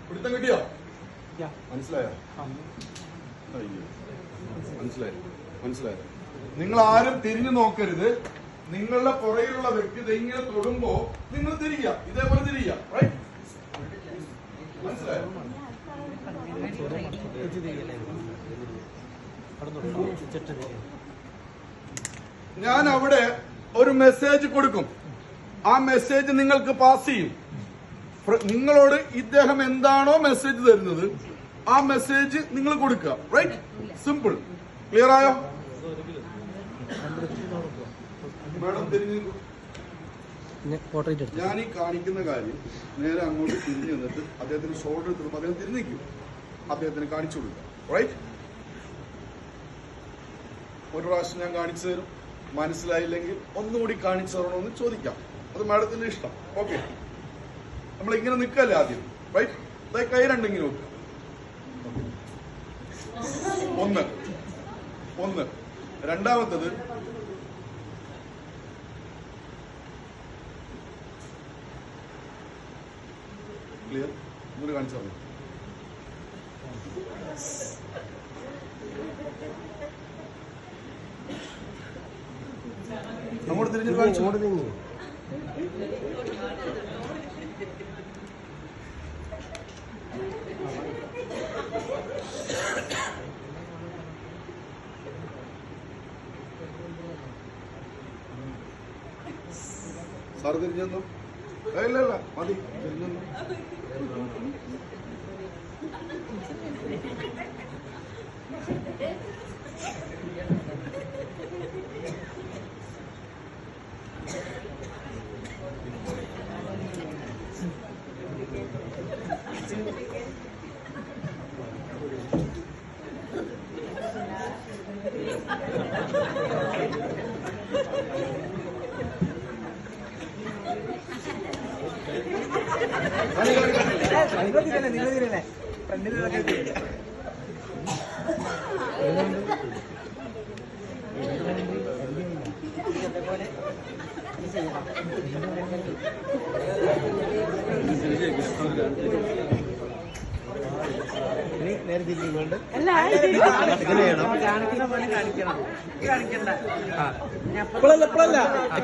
പിടുത്തം കിട്ടിയോ? മനസ്സിലായോ? മനസ്സിലായോ? നിങ്ങൾ ആരും തിരിഞ്ഞു നോക്കരുത്. നിങ്ങളുടെ പുറകിലുള്ള വ്യക്തി ഇങ്ങനെ തൊടുമ്പോ നിങ്ങൾ തിരിക്കുക, ഇതേപോലെ തിരിക്കുക. റൈറ്റ്? മനസ്സിലായോ? ഞാൻ അവിടെ ഒരു മെസ്സേജ് കൊടുക്കും. ആ മെസ്സേജ് നിങ്ങൾക്ക് പാസ് ചെയ്യും. നിങ്ങളോട് ഇദ്ദേഹം എന്താണോ മെസ്സേജ് തരുന്നത് ആ മെസ്സേജ് നിങ്ങൾ കൊടുക്കുക. റൈറ്റ്? സിമ്പിൾ. ക്ലിയർ ആയോ? മാഡം തിരിഞ്ഞു. ഞാൻ ഈ കാണിക്കുന്ന കാര്യം നേരെ അങ്ങോട്ട് തിരിഞ്ഞു നിന്നിട്ട് അദ്ദേഹത്തിന് ഷോൾഡർ എടുത്തിട്ട് അദ്ദേഹം തിരിഞ്ഞിരിക്കും. അദ്ദേഹത്തിന് കാണിച്ചു കൊടുക്കുക. റൈറ്റ്? ഒരു പ്രാവശ്യം ഞാൻ കാണിച്ചു തരും. മനസ്സിലായില്ലെങ്കിൽ ഒന്നുകൂടി കാണിച്ചു തരണമെന്ന് ചോദിക്കാം. അത് മാഡത്തിന്റെ ഇഷ്ടം. ഓക്കെ? നമ്മൾ ഇങ്ങനെ നിൽക്കല്ലേ ആദ്യം. റൈറ്റ്? കൈ രണ്ടെങ്കിലും നോക്കുക. ഒന്ന്. രണ്ടാമത്തത് ക്ലിയർ? ഇങ്ങോട്ട് കാണിച്ചു തരണം. അങ്ങോട്ട് തിരിഞ്ഞു കാണിച്ചു. സാറ് തിരിഞ്ഞു. ഇല്ല മതി. തിരിഞ്ഞു.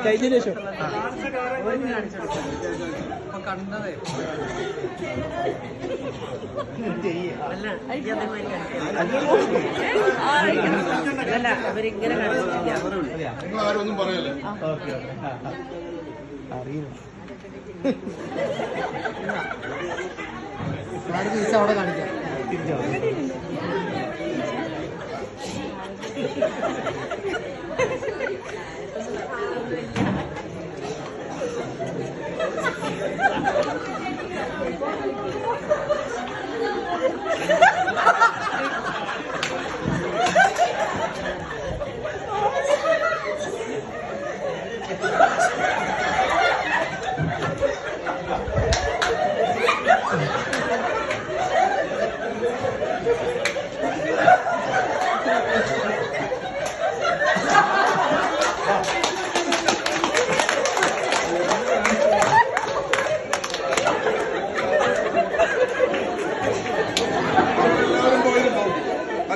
കഴിഞ്ഞ ശേഷം കണ്ടതേ അവരിങ്ങനെ ആരൊന്നും പറയല്ലേ? അറിയില്ല. അവിടെ കാണിക്കാം. തിരിച്ചോ?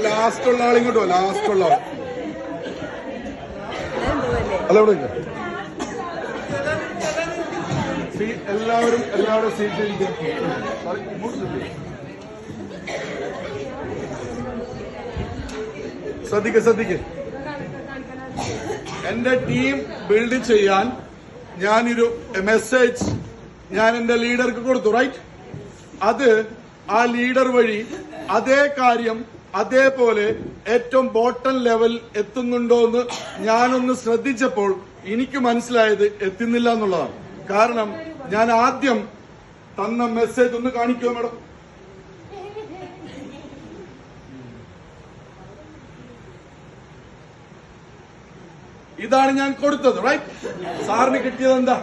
ലാസ്റ്റുള്ള ആളിങ്ങോട്ടോ? ലാസ്റ്റുള്ള ആൾ അല്ല ഇവിടെ എല്ലാവരും സീറ്റ് ശ്രദ്ധിക്ക്. എന്റെ ടീം ബിൽഡ് ചെയ്യാൻ ഞാനൊരു മെസ്സേജ് ഞാൻ എന്റെ ലീഡർക്ക് കൊടുത്തു. റൈറ്റ്? അത് ആ ലീഡർ വഴി അതേ കാര്യം അതേപോലെ ഏറ്റവും ബോട്ടം ലെവൽ എത്തുന്നുണ്ടോ എന്ന് ഞാനൊന്ന് ശ്രദ്ധിച്ചപ്പോൾ എനിക്ക് മനസ്സിലായത് എത്തുന്നില്ല എന്നുള്ളതാണ്. കാരണം ഞാൻ ആദ്യം തന്ന മെസ്സേജ് ഒന്ന് കാണിക്കുമോ മാഡം? ഇതാണ് ഞാൻ കൊടുത്തത്. റൈറ്റ്? സാറിന് കിട്ടിയത് എന്താ?